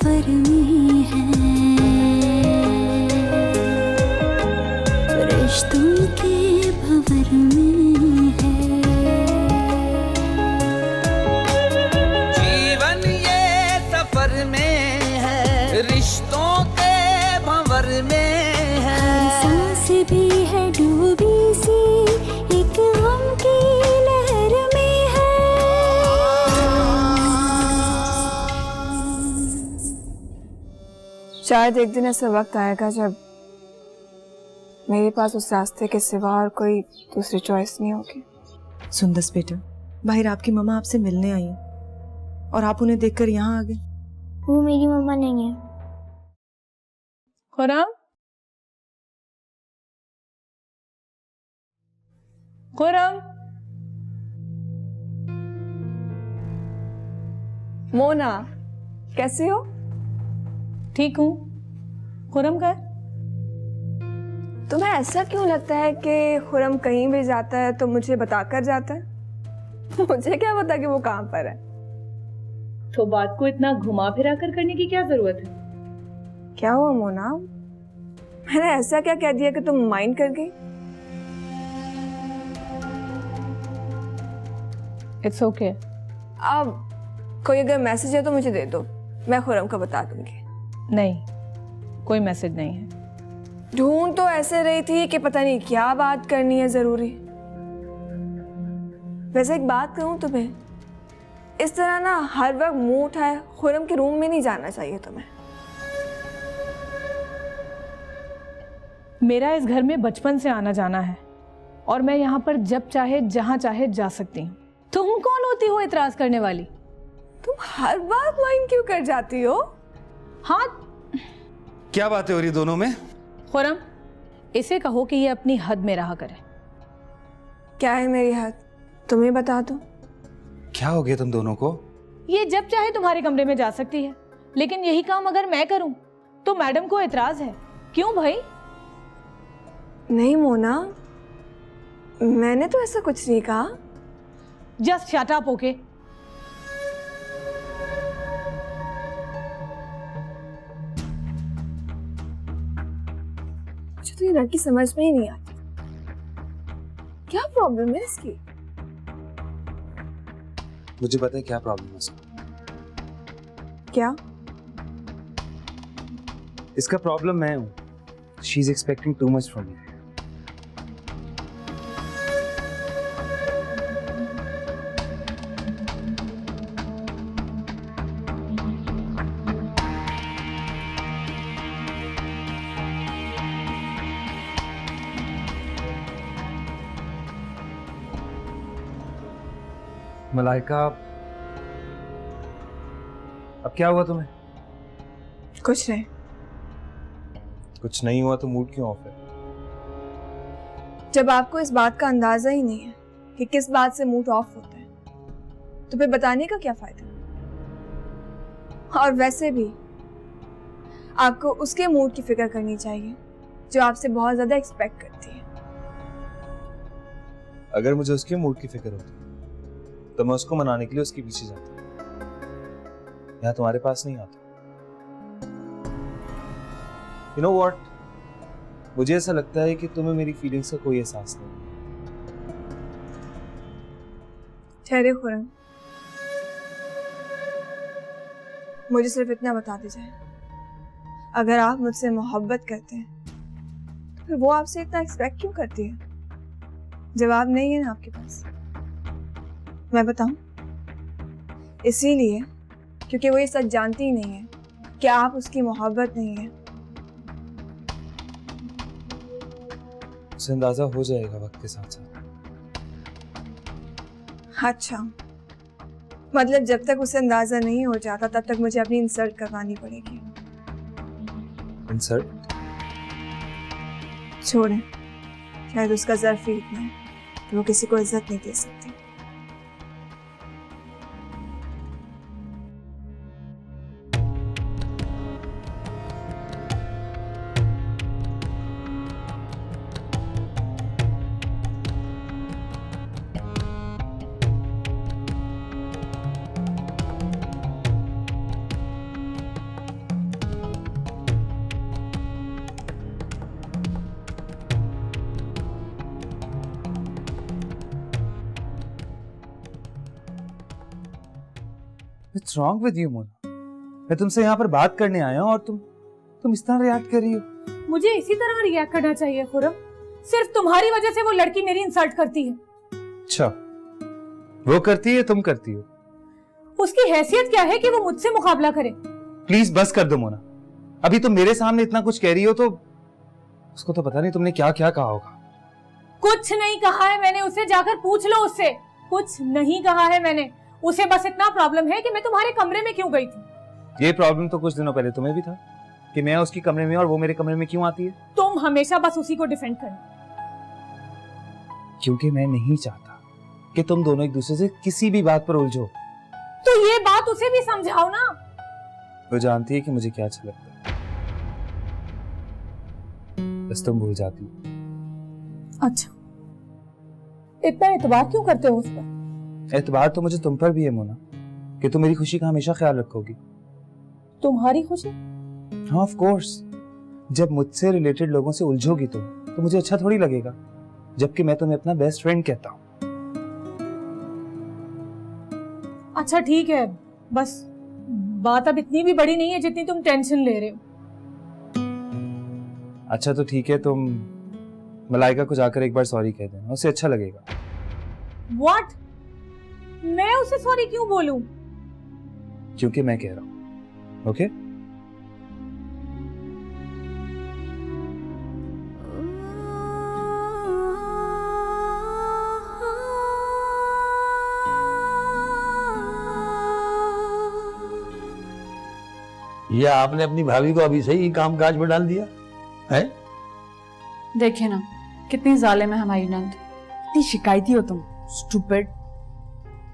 सफर में है, रिश्तों के भंवर में है। जीवन ये सफर में है, रिश्तों के भंवर में है। सांस भी है डूबी सी एक गम की लहर में है। शायद एक दिन ऐसा वक्त आएगा जब मेरे पास उस रास्ते के सिवा और कोई दूसरी चॉइस नहीं होगी। सुंदस बेटा, बाहर आपकी मम्मा आपसे मिलने आई हैं और आप उन्हें देखकर यहाँ आ गए। वो मेरी मम्मा नहीं है। खुरम, खुरम, मोना, कैसी हो? ठीक हूँ। खुरम का तुम्हें ऐसा क्यों लगता है कि खुरम कहीं भी जाता है तो मुझे बताकर जाता है? मुझे क्या पता कि वो कहाँ पर है। तो बात को इतना घुमा फिरा कर करने की क्या जरूरत है? क्या हुआ मोना? मैंने ऐसा क्या कह दिया कि तुम माइंड कर गई? It's okay. अब कोई अगर मैसेज है तो मुझे दे दो, मैं खुरम को बता दूंगी। नहीं, कोई मैसेज नहीं है। ढूंढ तो ऐसे रही थी कि पता नहीं क्या बात करनी है जरूरी। वैसे एक बात कहूँ तुम्हें, इस तरह ना हर वक्त मुंह उठाए खुरम के रूम में नहीं जाना चाहिए तुम्हें। मेरा इस घर में बचपन से आना जाना है और मैं यहाँ पर जब चाहे जहाँ चाहे जा सकती हूँ। तुम कौन होती हो इतराज करने वाली? तुम हर बात माइंड क्यों कर जाती हो? हाँ, क्या बातें हो रही दोनों में? खुरम, इसे कहो कि ये अपनी हद में रहा करे। क्या है मेरी हद? तुम्हें बता दो। क्या हो गया तुम दोनों को? ये जब चाहे तुम्हारे कमरे में जा सकती है, लेकिन यही काम अगर मैं करूं तो मैडम को एतराज है। क्यों भाई? नहीं मोना, मैंने तो ऐसा कुछ नहीं कहा। Just shut up, okay? मुझे तो ये लड़की समझ में ही नहीं आती। क्या प्रॉब्लम है इसकी? मुझे पता है क्या प्रॉब्लम है इसका। क्या? इसका प्रॉब्लम मैं हूँ। She is expecting too much from me. Malaika, अब क्या हुआ तुम्हें? कुछ नहीं। कुछ नहीं हुआ तो मूड क्यों ऑफ है? जब आपको इस बात का अंदाजा ही नहीं है कि किस बात से मूड ऑफ होता है, तो फिर बताने का क्या फायदा? और वैसे भी आपको उसके मूड की फिक्र करनी चाहिए जो आपसे बहुत ज्यादा एक्सपेक्ट करती है। अगर मुझे उसके मूड की फिक्र होती तो मैं उसको मनाने के लिए उसके पीछे जाता। यहाँ तुम्हारे पास नहीं आता। You know what? मुझे ऐसा लगता है कि तुम्हें मेरी फीलिंग्स का कोई एहसास नहीं। ठहरे खुरम, मुझे सिर्फ इतना बता दीजिए, अगर आप मुझसे मोहब्बत करते हैं तो फिर वो आपसे इतना एक्सपेक्ट क्यों करती है? जवाब नहीं है ना आपके पास? मैं बताऊं? इसीलिए क्योंकि वो ये सच जानती ही नहीं है कि आप उसकी मोहब्बत नहीं है। उसे अंदाजा हो जाएगा वक्त के साथ साथ। अच्छा, मतलब जब तक उसे अंदाजा नहीं हो जाता तब तक मुझे अपनी इंसल्ट करवानी पड़ेगी। इंसल्ट? छोड़ें, शायद उसका ज़र्फ ही इतना है कि वो किसी को इज्जत नहीं दे सकती। What's wrong with you, Mona? मैं तुमसे यहाँ पर बात करने आया हूँ और तुम इस तरह रिएक्ट कर रही हो। मुझे इसी तरह रिएक्ट करना चाहिए खुरम। सिर्फ तुम्हारी वजह से वो लड़की मेरी इंसल्ट करती है। अच्छा, वो करती है, तुम करती हो? उसकी हैसियत क्या है कि वो मुझसे मुकाबला करे? प्लीज बस कर दो मोना। अभी तुम मेरे सामने इतना कुछ कह रही हो तो उसको तो पता नहीं तुमने क्या क्या कहा होगा। कुछ नहीं कहा है मैंने उसे, जाकर पूछ लो उससे। कुछ नहीं कहा है मैंने उसे, बस इतना प्रॉब्लम है कि मैं तुम्हारे कमरे में क्यों गई थी। ये प्रॉब्लम तो कुछ दिनों पहले तुम्हें भी था कि मैं उसकी कमरे में और वो मेरे कमरे में क्यों आती है। तुम हमेशा बस उसी को डिफेंड करना। क्योंकि मैं नहीं चाहता कि तुम दोनों एक दूसरे से किसी भी बात पर उलझो। तो ये बात उसे भी समझाओ ना। वो जानती है कि मुझे क्या अच्छा लगता है, बस तुम भूल जाती हो। अच्छा, इतना एतबार क्यों करते हो उस पर? एतबार तो मुझे तुम पर भी है मोना, कि तुम मेरी खुशी का हमेशा ख्याल रखोगी। तुम्हारी खुशी? हाँ ऑफ कोर्स। जब मुझसे रिलेटेड लोगों से उलझोगी तुम तो मुझे अच्छा थोड़ी लगेगा, जबकि मैं तुम्हें अपना बेस्ट फ्रेंड कहता हूँ। अच्छा ठीक है, बस बात अब इतनी भी बड़ी नहीं है जितनी तुम टेंशन ले रहे हो। अच्छा तो ठीक है, तुम मलाइका को जाकर एक बार सॉरी कह देना, उसे अच्छा लगेगा। What? मैं उसे सॉरी क्यों बोलूं? क्योंकि मैं कह रहा हूं। ओके? या आपने अपनी भाभी को अभी से ही काम काज में डाल दिया है? देखिए ना कितनी जालिम है हमारी नंद। इतनी शिकायती हो तुम, स्टूपिड।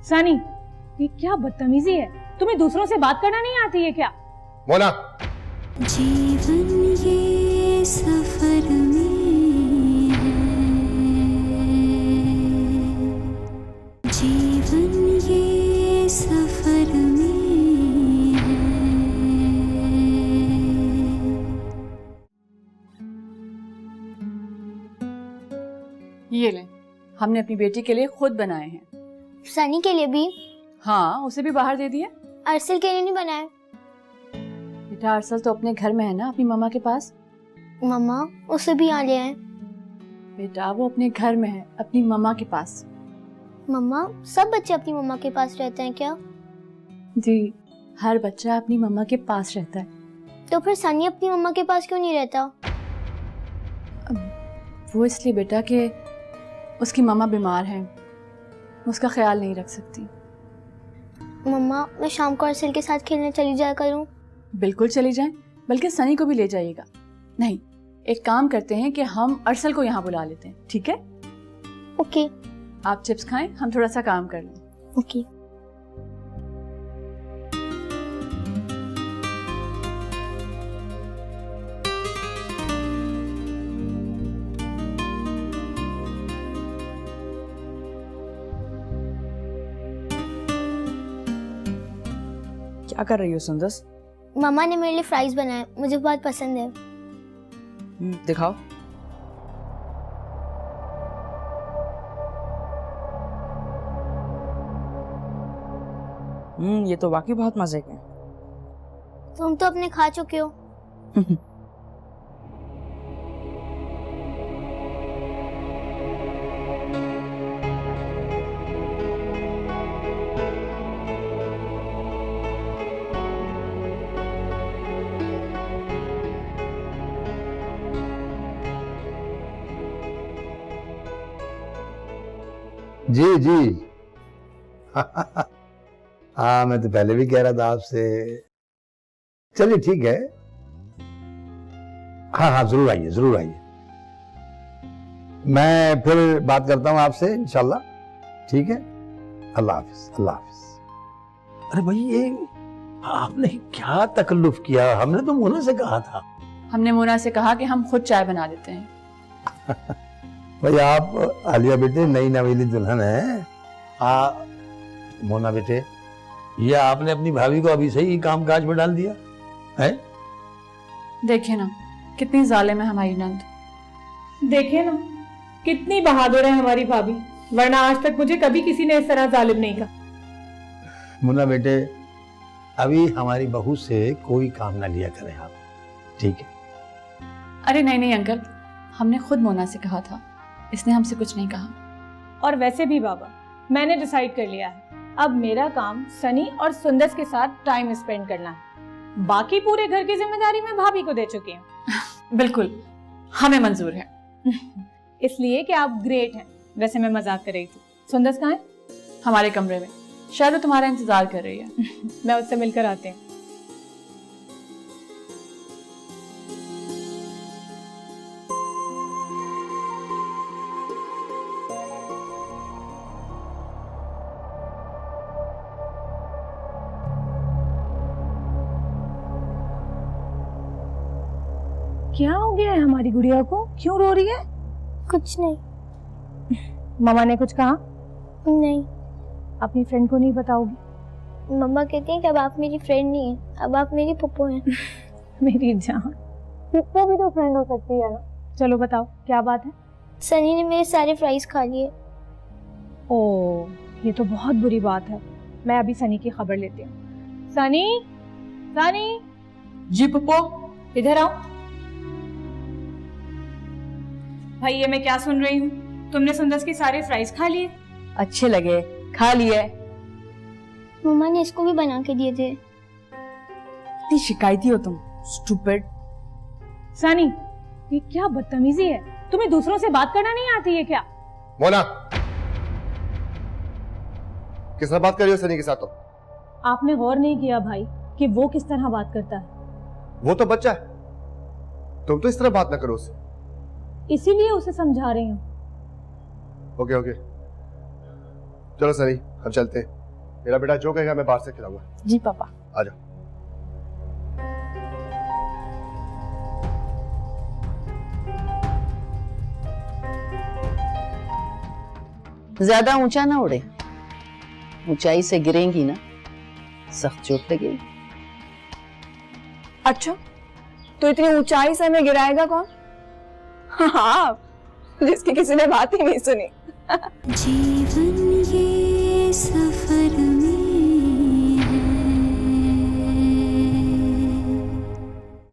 सनी, ये क्या बदतमीजी है? तुम्हें दूसरों से बात करना नहीं आती है क्या? मोना, जीवन ये सफर में है, जीवन ये सफर में है। ये ले, हमने अपनी बेटी के लिए खुद बनाए हैं। सनी के लिए भी? हाँ, उसे भी बाहर दे दिए। अरसल के लिए नहीं बनाए? बेटा अरसल तो अपने घर में है ना, अपनी मम्मा के पास। मम्मा उसे भी यहाँ ले आए। बेटा वो अपने घर में है, अपनी मम्मा के पास। मम्मा सब बच्चे अपनी मम्मा के पास रहते हैं क्या? जी, हर बच्चा अपनी मम्मा के पास रहता है। तो फिर सनी अपनी मम्मा के पास क्यों नहीं रहता? वो इसलिए बेटा कि उसकी मम्मा बीमार है, उसका ख्याल नहीं रख सकती। मम्मा मैं शाम को अरसल के साथ खेलने चली जाया करूं? बिल्कुल चली जाएं, बल्कि सनी को भी ले जाइएगा। नहीं, एक काम करते हैं कि हम अरसल को यहाँ बुला लेते हैं, ठीक है? ओके। आप चिप्स खाएं, हम थोड़ा सा काम कर लें। ओके। क्या कर रही हो सुंदस? मम्मा ने मेरे लिए फ्राइज बनाए, मुझे बहुत पसंद है। दिखाओ। ये तो वाकई बहुत मजे के हैं। तुम तो अपने खा चुके हो। जी जी। हाँ मैं तो पहले भी कह रहा था आपसे। चलिए ठीक है। हाँ हाँ जरूर आइए, जरूर आइए। मैं फिर बात करता हूँ आपसे इंशाल्लाह। ठीक है, अल्लाह हाफिज। अल्लाह हाफिज। अरे भाई ये आपने क्या तकल्लुफ किया? हमने तो मोना से कहा था। हमने मोना से कहा कि हम खुद चाय बना देते हैं। भाई आप आलिया बेटे नई नवेली दुल्हन है। मोना बेटे, ये आपने अपनी भाभी को अभी से ही काम काज में डाल दिया है? देखिए ना कितनी जालिम है हमारी नंद। देखिए ना कितनी बहादुर है हमारी भाभी, वरना आज तक मुझे कभी किसी ने इस तरह जालिम नहीं कहा। मुन्ना बेटे, अभी हमारी बहू से कोई काम ना लिया करें आप, ठीक है? अरे नहीं नहीं अंकल, हमने खुद मोना से कहा था, इसने हमसे कुछ नहीं कहा। और वैसे भी बाबा, मैंने डिसाइड कर लिया है, अब मेरा काम सनी और सुंदर के साथ टाइम स्पेंड करना है। बाकी पूरे घर की जिम्मेदारी मैं भाभी को दे चुकी हूँ। बिल्कुल, हमें मंजूर है। इसलिए कि आप ग्रेट हैं। वैसे मैं मजाक कर रही थी। सुंदर कहाँ है? हमारे कमरे में, शायद वो तुम्हारा इंतजार कर रही है। मैं उससे मिलकर आती हूँ। क्या हो गया है हमारी गुड़िया को? क्यों रो रही है? कुछ नहीं। मामा ने कुछ कहा? नहीं। अपनी फ्रेंड को नहीं बताओगी? मम्मा कहती हैं कि अब आप मेरी फ्रेंड नहीं हैं, अब आप मेरी पप्पू हैं। मेरी जान, पप्पू भी तो फ्रेंड हो सकती है ना। चलो बताओ क्या बात है? सनी ने मेरे सारे फ्राइज खा लिए। ओह, ये तो बहुत बुरी बात है। मैं अभी सनी की खबर लेती हूँ। सनी, सनी, जी पप्पू, इधर आओ। भाई ये मैं क्या सुन रही हूँ? तुमने सुंदर के सारे फ्राइज खा लिए? अच्छे लगे, खा लिए। मम्मा ने इसको भी बना के दिए थे। इतनी शिकायती हो तुम, स्टूपिड। सनी, ये क्या बदतमीजी है? तुम्हें दूसरों से बात करना नहीं आती है क्या? मोना, किस तरह बात कर रही हो सनी के साथ? तो आपने गौर नहीं किया भाई कि वो किस तरह बात करता है? वो तो बच्चा है, तुम तो इस तरह बात ना करो उससे। इसीलिए उसे समझा रही हूँ। ओके ओके, चलो सनी हम चलते हैं। मेरा बेटा जो कहेगा मैं बाहर से खिलाऊंगा। जी पापा। आ जाओ। ज्यादा ऊंचा ना उड़े, ऊंचाई से गिरेंगी ना सख्त चोट लगेगी। अच्छा, तो इतनी ऊंचाई से हमें गिराएगा कौन? हाँ, जिसकी किसी ने बात ही नहीं सुनी। जीवन ये सफर में है,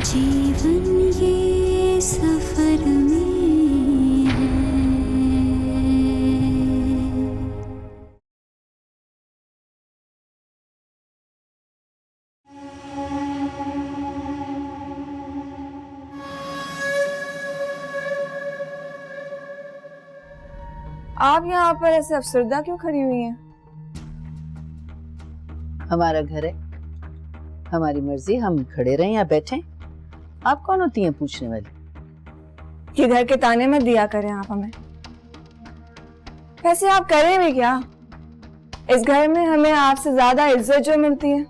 जीवन ये सफर में है। आप यहाँ पर ऐसे अफसरदा क्यों खड़ी हुई हैं? हमारा घर है, हमारी मर्जी, हम खड़े रहें या बैठें। आप कौन होती हैं पूछने वाली? किधर के ताने मत दिया करें आप हमें। वैसे आप करें भी क्या? इस घर में हमें आपसे ज्यादा इज्जत जो मिलती है,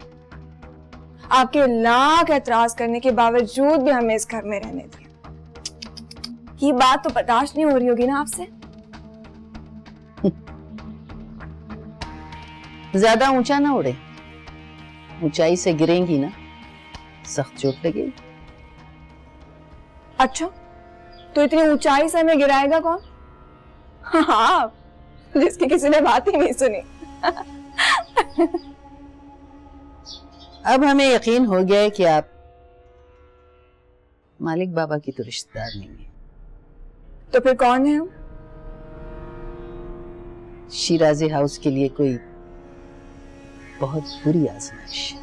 आपके लाख एतराज करने के बावजूद भी हमें इस घर में रहने दिया। ये बात तो बर्दाश्त नहीं हो रही होगी ना आपसे? ज्यादा ऊंचा ना उड़े, ऊंचाई से गिरेंगी ना सख्त चोट लगेगी। अच्छा, तो इतनी ऊंचाई से हमें गिराएगा कौन? हाँ, जिसकी किसी ने बात ही नहीं सुनी। अब हमें यकीन हो गया है कि आप मालिक बाबा की तो रिश्तेदार नहीं है। तो फिर कौन है हम? शिराजी हाउस के लिए कोई बहुत बुरी आजमाइश।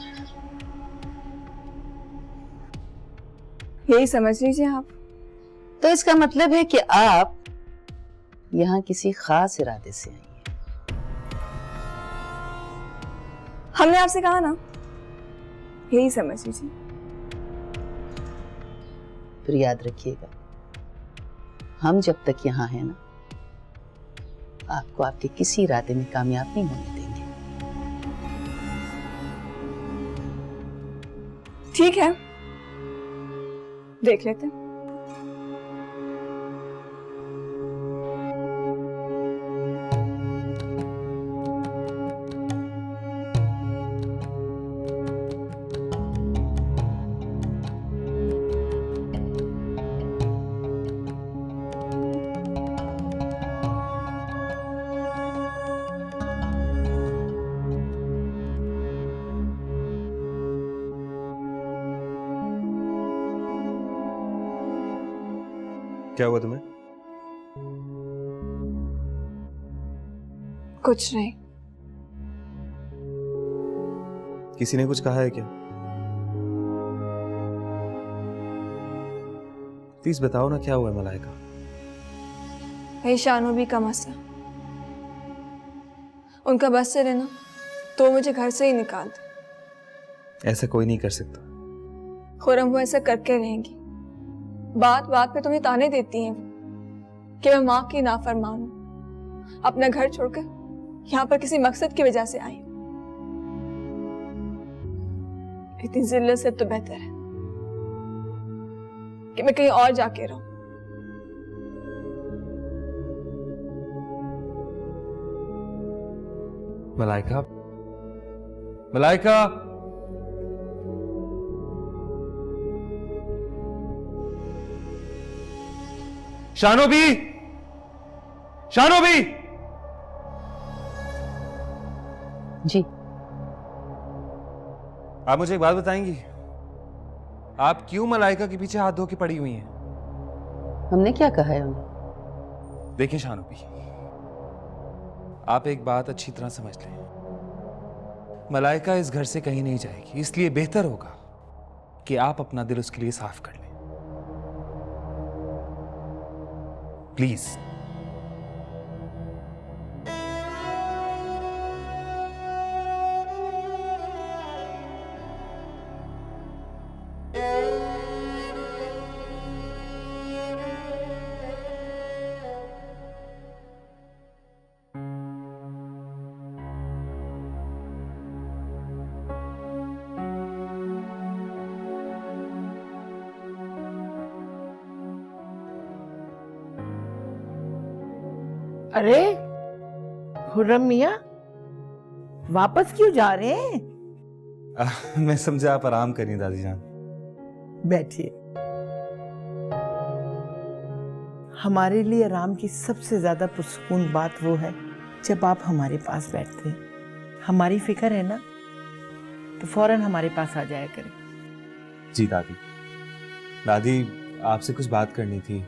यही समझ लीजिए आप। तो इसका मतलब है कि आप यहाँ किसी खास इरादे से आई हैं। हमने आपसे कहा ना, यही समझ लीजिए। फिर याद रखिएगा, हम जब तक यहाँ हैं ना, आपको आपके किसी इरादे में कामयाब नहीं होने देंगे। ठीक है, देख लेते हैं। क्या हुआ तुम्हें? कुछ नहीं। किसी ने कुछ कहा है क्या? प्लीज बताओ ना, क्या हुआ है मलाइका? भाई शानू भी का मसला, उनका बस से रहना तो मुझे घर से ही निकाल दे। ऐसा कोई नहीं कर सकता। खुरम वो ऐसा करके रहेंगी। बात बात पे तुम्हें ताने देती हैं कि मैं माँ की नाफरमान हूं, अपना घर छोड़कर यहाँ पर किसी मकसद की वजह से आई हूं। इतनी जिल्लत से तो बेहतर है कि मैं कहीं और जाके रहूं। मलाइका, मलाइका, शानोबी, शानोबी। जी। आप मुझे एक बात बताएंगी, आप क्यों मलाइका के पीछे हाथ धो के पड़ी हुई हैं? हमने क्या कहा है उन्हें? देखिए शानोबी, आप एक बात अच्छी तरह समझ लें, मलाइका इस घर से कहीं नहीं जाएगी, इसलिए बेहतर होगा कि आप अपना दिल उसके लिए साफ कर लें, प्लीज। अरे खुर्रम मियाँ, वापस क्यों जा रहे हैं? मैं समझा आप आराम करिए दादी जान। बैठिए। हमारे लिए आराम की सबसे ज्यादा पुरसुकून बात वो है जब आप हमारे पास बैठते हैं। हमारी फिक्र है ना, तो फौरन हमारे पास आ जाया करें। जी दादी। दादी, आपसे कुछ बात करनी थी।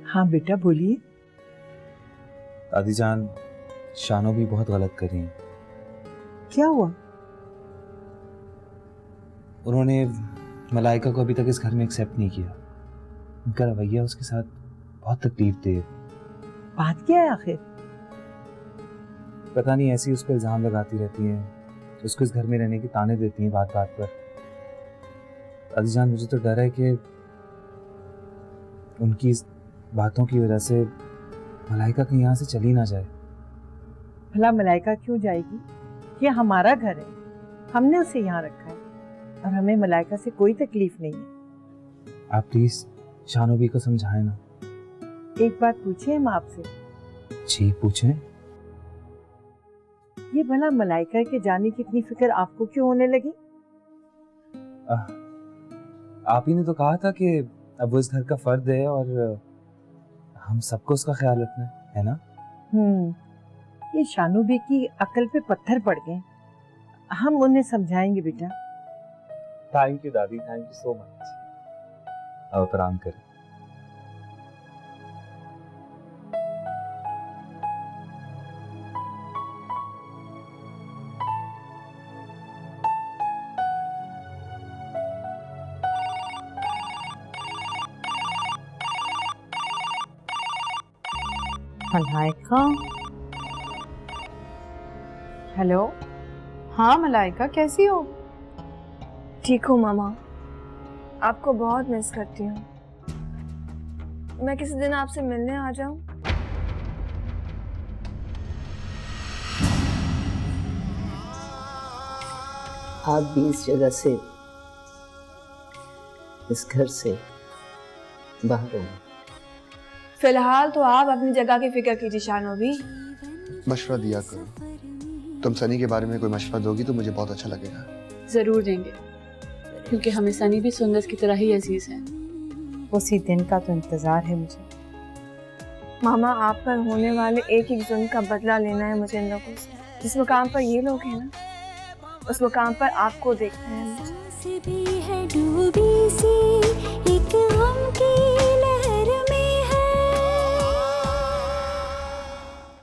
हाँ बेटा, बोलिए। दादी जान, शानो भी बहुत गलत कर रही हैं। क्या हुआ? उन्होंने मलाइका को अभी तक इस घर में एक्सेप्ट नहीं किया। उनका रवैया उसके साथ बहुत तकलीफ दे। बात क्या है आखिर? पता नहीं, ऐसी उस पर इल्जाम लगाती रहती हैं, उसको इस घर में रहने की ताने देती हैं बात बात पर। दादी जान, मुझे तो डर है कि उनकी इस बातों की वजह से मलाइका कहीं यहाँ से चली ना जाए। भला मलाइका क्यों जाएगी? ये हमारा घर है, हमने उसे यहाँ रखा है और हमें मलाइका से कोई तकलीफ नहीं है। आप प्लीज शानोबी को समझाएं ना। एक बात पूछे हम आपसे? जी पूछें। ये भला मलाइका के जाने की इतनी फिक्र आपको क्यों होने लगी? आप ही ने तो कहा था कि अब वो इस घर का फर्द है और हम सबको उसका ख्याल रखना है ना? ये शानूबी की अकल पे पत्थर पड़ गए। हम उन्हें समझाएंगे बेटा। थैंक यू दादी, थैंक यू सो मच। अब आराम करें। मलाइका। हेलो। हाँ मलाइका, कैसी हो? ठीक हूँ मामा, आपको बहुत मिस करती हूँ। मैं किसी दिन आपसे मिलने आ जाऊं? आप भी इस जगह से, इस घर से बाहर हो। फिलहाल तो आप अपनी जगह की फिक्र कीजिए शानोबी। मशवरा दिया करो। तुम सनी के बारे में कोई मशवरा दोगी तो मुझे बहुत अच्छा लगेगा। जरूर देंगे, क्योंकि हमें सनी भी सुंदर की तरह ही अजीज है। उसी दिन का तो इंतजार है मुझे। मामा, आप पर होने वाले एक एक जुल्म का बदला लेना है मुझे इन लोगों से। जिस मुकाम पर ये लोग हैं ना, उस मुकाम पर आपको देखना है मुझे।